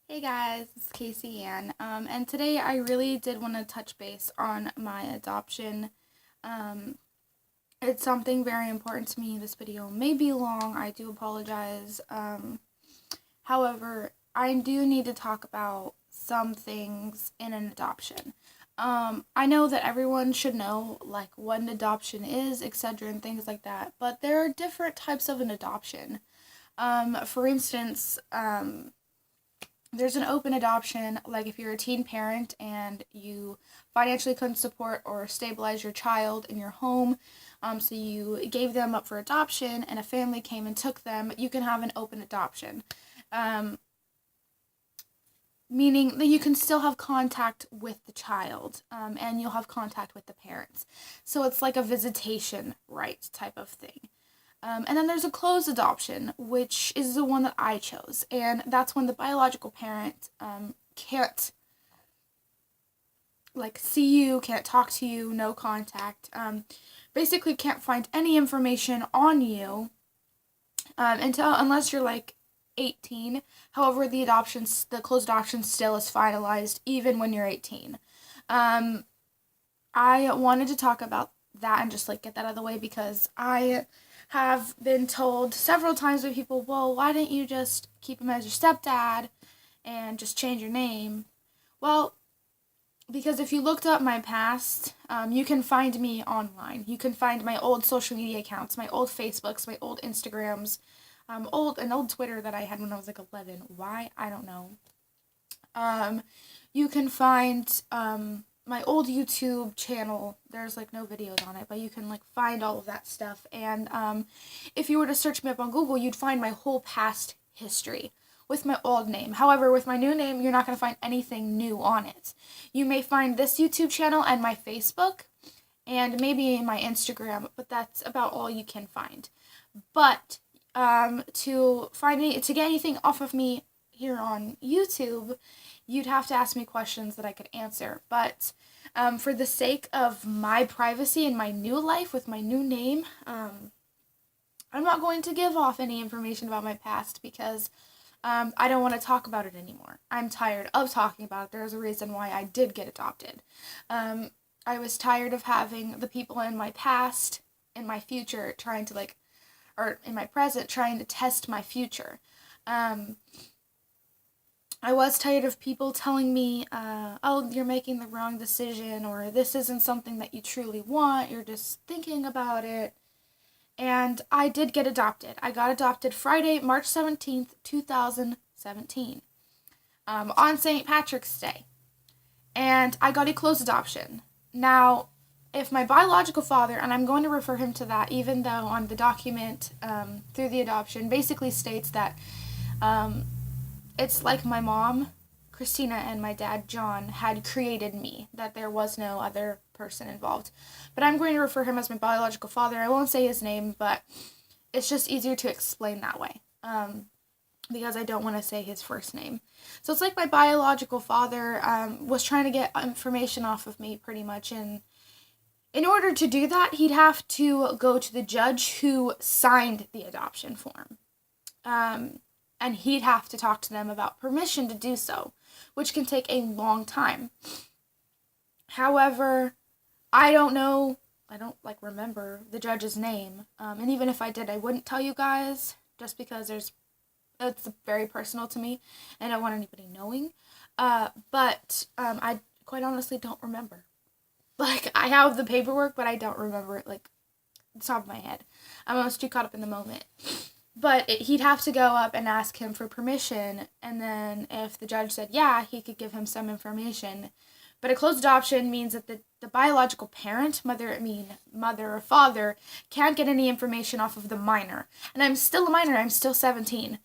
Hey guys, it's Kayceeanne, and today I really did want to touch base on my adoption. Um, it's something very important to me. This video may be long, I do apologize. However, I do need to talk about some things in an adoption. I know that everyone should know, like, what an adoption is, etc., and things like that, but there are different types of an adoption. For instance, there's an open adoption, like if you're a teen parent and you financially couldn't support or stabilize your child in your home, so you gave them up for adoption and a family came and took them, you can have an open adoption. Um, Meaning that you can still have contact with the child, and you'll have contact with the parents. So it's like a visitation right type of thing. And then there's a closed adoption, which is the one that I chose. And that's when the biological parent can't, like, see you, can't talk to you, no contact, basically can't find any information on you unless you're, like, 18. However, the closed adoption still is finalized even when you're 18. I wanted to talk about that and just, like, get that out of the way because I have been told several times by people, well, why didn't you just keep him as your stepdad and just change your name? Well, because if you looked up my past, you can find me online. You can find my old social media accounts, my old Facebooks, my old Instagrams, an old Twitter that I had when I was like 11. Why? I don't know. You can find my old YouTube channel. There's like no videos on it, but you can like find all of that stuff. And if you were to search me up on Google, you'd find my whole past history with my old name. However, with my new name, you're not going to find anything new on it. You may find this YouTube channel and my Facebook and maybe my Instagram, but that's about all you can find. But to get anything off of me here on YouTube, you'd have to ask me questions that I could answer. But for the sake of my privacy and my new life with my new name, I'm not going to give off any information about my past because I don't want to talk about it anymore. I'm tired of talking about it. There's a reason why I did get adopted. I was tired of having the people in my past, in my future, or in my present, trying to test my future. I was tired of people telling me, oh, you're making the wrong decision, or this isn't something that you truly want, you're just thinking about it. And I did get adopted. I got adopted Friday, March 17th, 2017, on St. Patrick's Day. And I got a closed adoption. Now, if my biological father, and I'm going to refer him to that, even though on the document through the adoption basically states that it's like my mom, Christina, and my dad, John, had created me, that there was no other person involved. But I'm going to refer him as my biological father. I won't say his name, but it's just easier to explain that way, because I don't want to say his first name. So it's like my biological father was trying to get information off of me, pretty much, and in order to do that, he'd have to go to the judge who signed the adoption form. And he'd have to talk to them about permission to do so, which can take a long time. However, I don't remember the judge's name, and even if I did, I wouldn't tell you guys, just because it's very personal to me, and I don't want anybody knowing, but I quite honestly don't remember. Like, I have the paperwork, but I don't remember it, like, the top of my head. I'm almost too caught up in the moment. But he'd have to go up and ask him for permission, and then if the judge said yeah, he could give him some information. But a closed adoption means that the biological parent, mother or father, can't get any information off of the minor. And I'm still a minor, I'm still 17.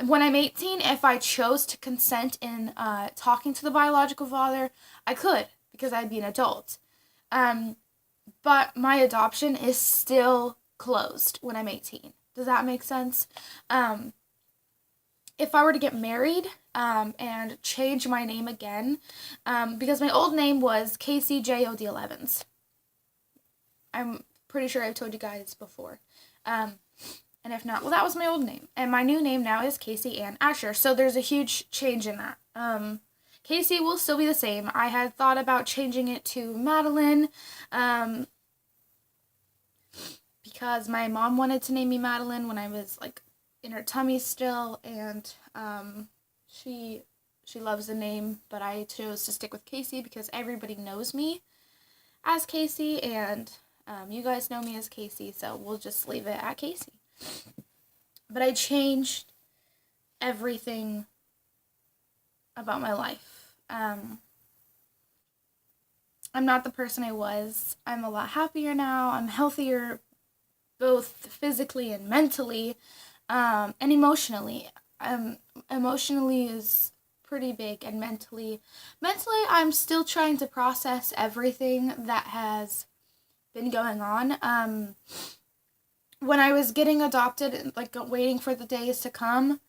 When I'm 18, if I chose to consent in talking to the biological father, I could, because I'd be an adult. But my adoption is still closed when I'm 18. Does that make sense? If I were to get married and change my name again, because my old name was Kayceeanne Evans. I'm pretty sure I've told you guys before. And if not, well, that was my old name. And my new name now is Kayceeanne Asher. So there's a huge change in that. Casey will still be the same. I had thought about changing it to Madeline, because my mom wanted to name me Madeline when I was like in her tummy still, and she loves the name, but I chose to stick with Casey because everybody knows me as Casey, and you guys know me as Casey, so we'll just leave it at Casey. But I changed everything about my life. I'm not the person I was. I'm a lot happier now. I'm healthier, both physically and mentally, and emotionally. Emotionally is pretty big, and mentally I'm still trying to process everything that has been going on. When I was getting adopted, like waiting for the days to come,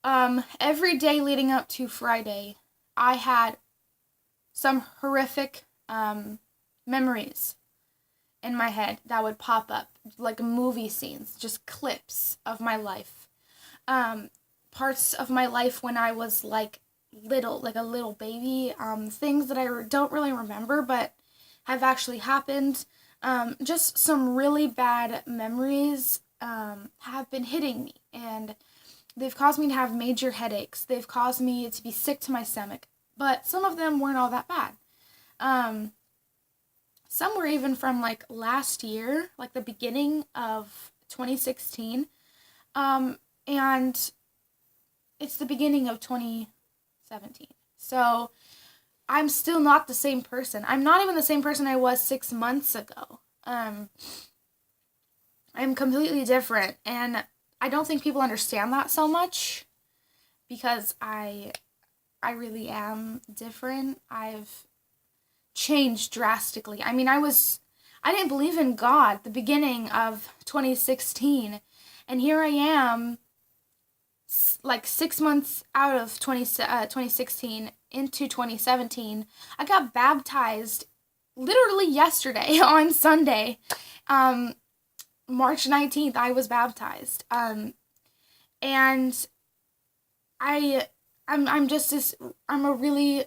every day leading up to Friday, I had some horrific memories in my head that would pop up, like movie scenes, just clips of my life. Parts of my life when I was like a little baby, things that I don't really remember but have actually happened. Just some really bad memories have been hitting me, and they've caused me to have major headaches. They've caused me to be sick to my stomach, but some of them weren't all that bad. Some were even from like last year, like the beginning of 2016, and it's the beginning of 2017. So I'm still not the same person. I'm not even the same person I was 6 months ago. I'm completely different, and I don't think people understand that so much because I really am different. I've changed drastically. I mean, I didn't believe in God the beginning of 2016, and here I am like 6 months out of 2016 into 2017. I got baptized literally yesterday on Sunday. March 19th, I was baptized. And I'm a really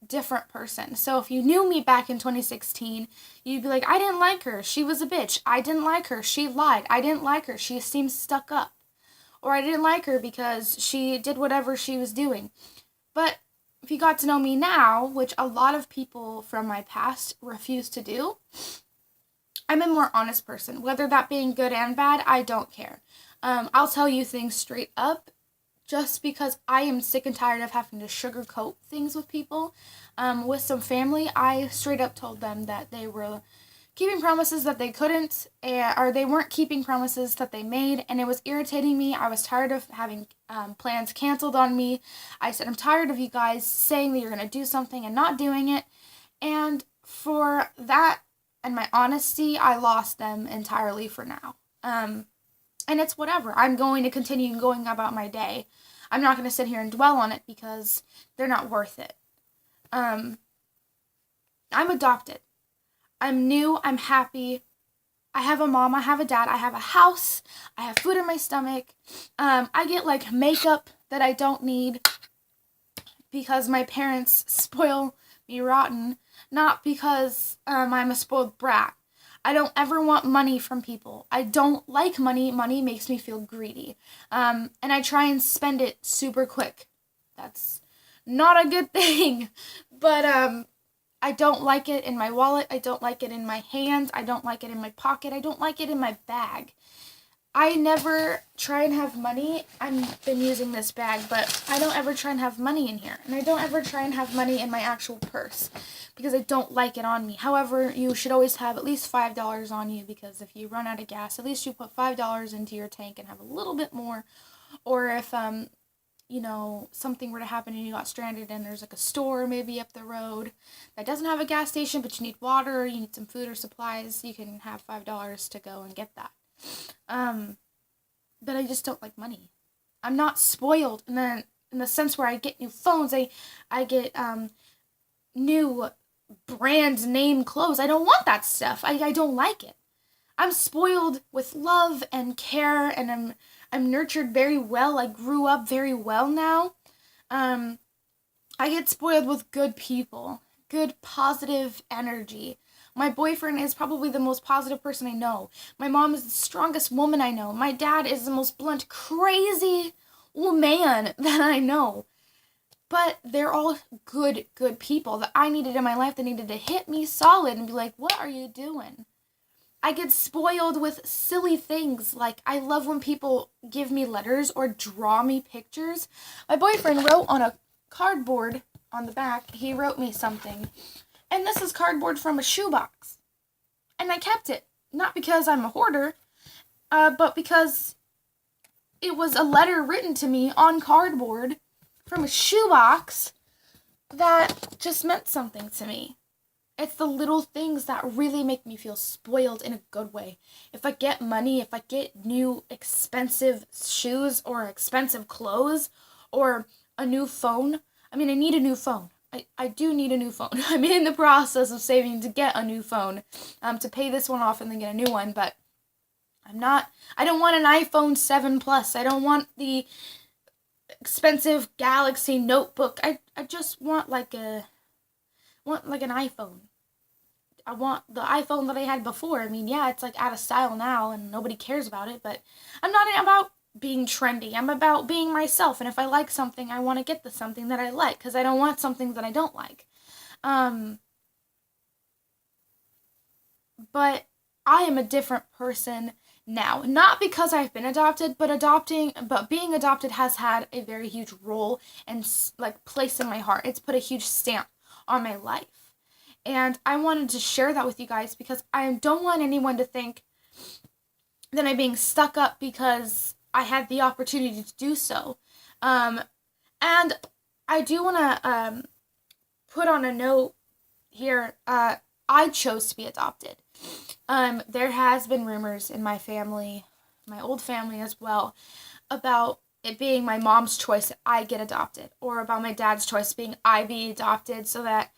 different person. So if you knew me back in 2016, you'd be like, I didn't like her. She was a bitch. I didn't like her. She lied. I didn't like her. She seemed stuck up. Or I didn't like her because she did whatever she was doing. But if you got to know me now, which a lot of people from my past refuse to do, I'm a more honest person. Whether that being good and bad, I don't care. I'll tell you things straight up just because I am sick and tired of having to sugarcoat things with people. With some family, I straight up told them that they were keeping promises that they couldn't, or they weren't keeping promises that they made, and it was irritating me. I was tired of having plans canceled on me. I said, I'm tired of you guys saying that you're going to do something and not doing it, and for that and my honesty, I lost them entirely for now. And it's whatever. I'm going to continue going about my day. I'm not going to sit here and dwell on it because they're not worth it. I'm adopted. I'm new, I'm happy, I have a mom, I have a dad, I have a house, I have food in my stomach, I get like makeup that I don't need because my parents spoil me rotten, not because I'm a spoiled brat. I don't ever want money from people. I don't like money. Money makes me feel greedy. And I try and spend it super quick. That's not a good thing, but I don't like it in my wallet. I don't like it in my hands. I don't like it in my pocket. I don't like it in my bag. I never try and have money. I've been using this bag, but I don't ever try and have money in here. And I don't ever try and have money in my actual purse because I don't like it on me. However, you should always have at least $5 on you because if you run out of gas, at least you put $5 into your tank and have a little bit more. Or if something were to happen and you got stranded and there's like a store maybe up the road that doesn't have a gas station, but you need water, you need some food or supplies, you can have $5 to go and get that. But I just don't like money. I'm not spoiled in the sense where I get new phones, I get new brand name clothes. I don't want that stuff. I don't like it. I'm spoiled with love and care, and I'm nurtured very well. I grew up very well now. Um, I get spoiled with good people, good positive energy. My boyfriend is probably the most positive person I know. My mom is the strongest woman I know. My dad is the most blunt, crazy man that I know. But they're all good people that I needed in my life that needed to hit me solid and be like, what are you doing? I get spoiled with silly things. Like, I love when people give me letters or draw me pictures. My boyfriend wrote on a cardboard on the back, he wrote me something. And this is cardboard from a shoebox. And I kept it. Not because I'm a hoarder, but because it was a letter written to me on cardboard from a shoebox that just meant something to me. It's the little things that really make me feel spoiled in a good way. If I get money, if I get new expensive shoes or expensive clothes or a new phone, I need a new phone. I do need a new phone. I'm in the process of saving to get a new phone, to pay this one off and then get a new one, but I don't want an iPhone 7 Plus. I don't want the expensive Galaxy notebook. I just want like an iPhone. I want the iPhone that I had before. It's like out of style now and nobody cares about it, but I'm not about being trendy. I'm about being myself, and if I like something, I want to get the something that I like, because I don't want something that I don't like. But I am a different person now, not because I've been adopted, but being adopted has had a very huge role and like place in my heart. It's put a huge stamp on my life. And I wanted to share that with you guys because I don't want anyone to think that I'm being stuck up because I had the opportunity to do so. And I do want to put on a note here. I chose to be adopted. There has been rumors in my family, my old family as well, about it being my mom's choice that I get adopted, or about my dad's choice being I be adopted so that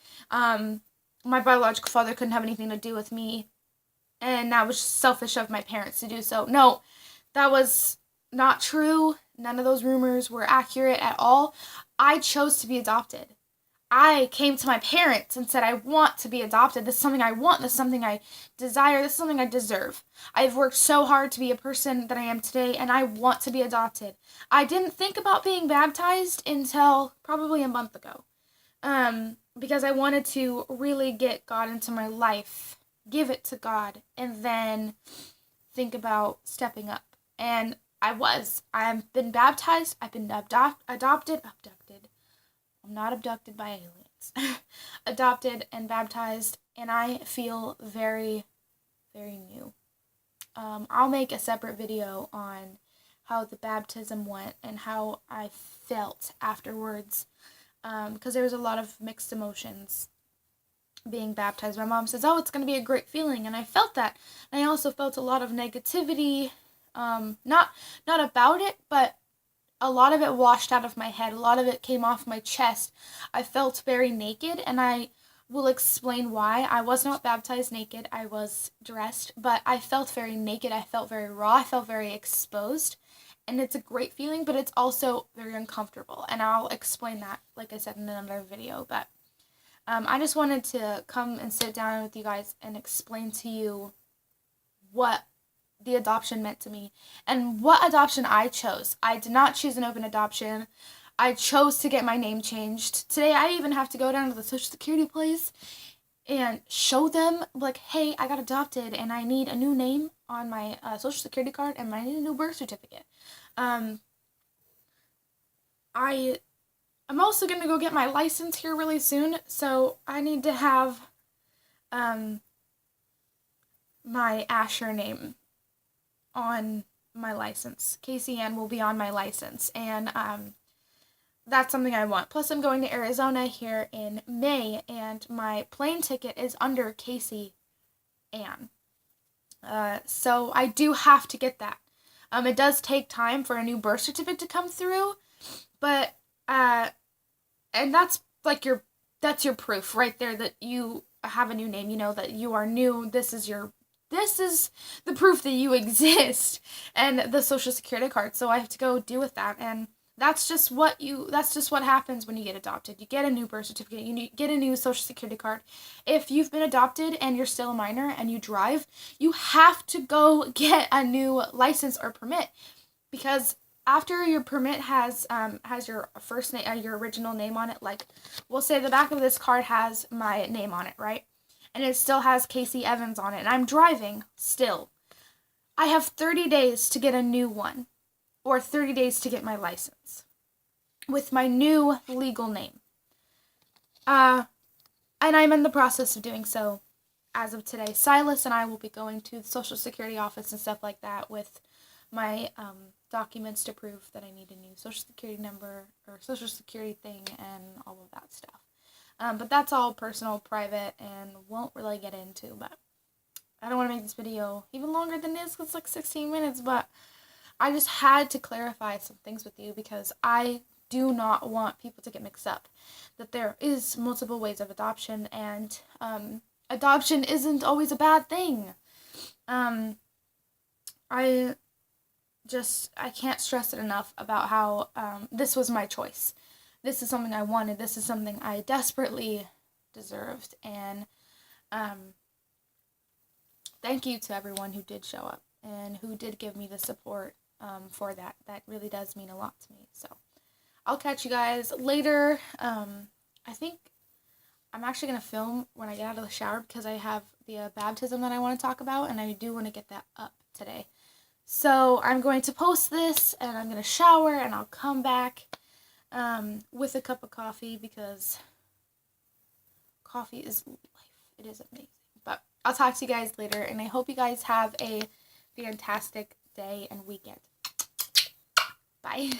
my biological father couldn't have anything to do with me, and that was selfish of my parents to do so. No, that was not true. None of those rumors were accurate at all. I chose to be adopted. I came to my parents and said, I want to be adopted. This is something I want. This is something I desire. This is something I deserve. I've worked so hard to be a person that I am today, and I want to be adopted. I didn't think about being baptized until probably a month ago, because I wanted to really get God into my life, give it to God, and then think about stepping up. And I've been baptized. I've been adopted. I'm not abducted by aliens. Adopted and baptized, and I feel very, very new. I'll make a separate video on how the baptism went and how I felt afterwards, because there was a lot of mixed emotions being baptized. My mom says, oh, it's going to be a great feeling, and I felt that. And I also felt a lot of negativity, not about it, but a lot of it washed out of my head. A lot of it came off my chest. I felt very naked, and I will explain why. I was not baptized naked. I was dressed, but I felt very naked. I felt very raw. I felt very exposed, and it's a great feeling, but it's also very uncomfortable, and I'll explain that, like I said, in another video. But I just wanted to come and sit down with you guys and explain to you what the adoption meant to me and what adoption I chose. I did not choose an open adoption. I chose to get my name changed. Today I even have to go down to the Social Security place and show them, like, hey, I got adopted and I need a new name on my Social Security card and I need a new birth certificate. I'm also going to go get my license here really soon, so I need to have my Asher name on my license. Kayceeanne will be on my license, and that's something I want. Plus, I'm going to Arizona here in May, and my plane ticket is under Kayceeanne. So I do have to get that. It does take time for a new birth certificate to come through, but and that's your proof right there that you have a new name. You know that you are new. This is your this is the proof that you exist, and the social security card. So I have to go deal with that, and that's just what happens when you get adopted. You get a new birth certificate, you get a new social security card. If you've been adopted and you're still a minor and you drive, you have to go get a new license or permit, because after your permit has your first name, your original name on it, like we'll say the back of this card has my name on it, right? And it still has Kayceeanne Evans on it, and I'm driving still. I have 30 days to get a new one, or 30 days to get my license with my new legal name. And I'm in the process of doing so as of today. Silas and I will be going to the Social Security office and stuff like that with my documents to prove that I need a new Social Security number or Social Security thing and all of that stuff. But that's all personal, private, and won't really get into. But I don't want to make this video even longer than this, because it's like 16 minutes, but I just had to clarify some things with you, because I do not want people to get mixed up that there is multiple ways of adoption, and adoption isn't always a bad thing. I can't stress it enough about how this was my choice. This is something I wanted. This is something I desperately deserved, and thank you to everyone who did show up and who did give me the support for that. That really does mean a lot to me. So I'll catch you guys later. I think I'm actually going to film when I get out of the shower, because I have the baptism that I want to talk about, and I do want to get that up today. So I'm going to post this, and I'm going to shower, and I'll come back with a cup of coffee, because coffee is life. It is amazing. But I'll talk to you guys later, and I hope you guys have a fantastic day and weekend. Bye.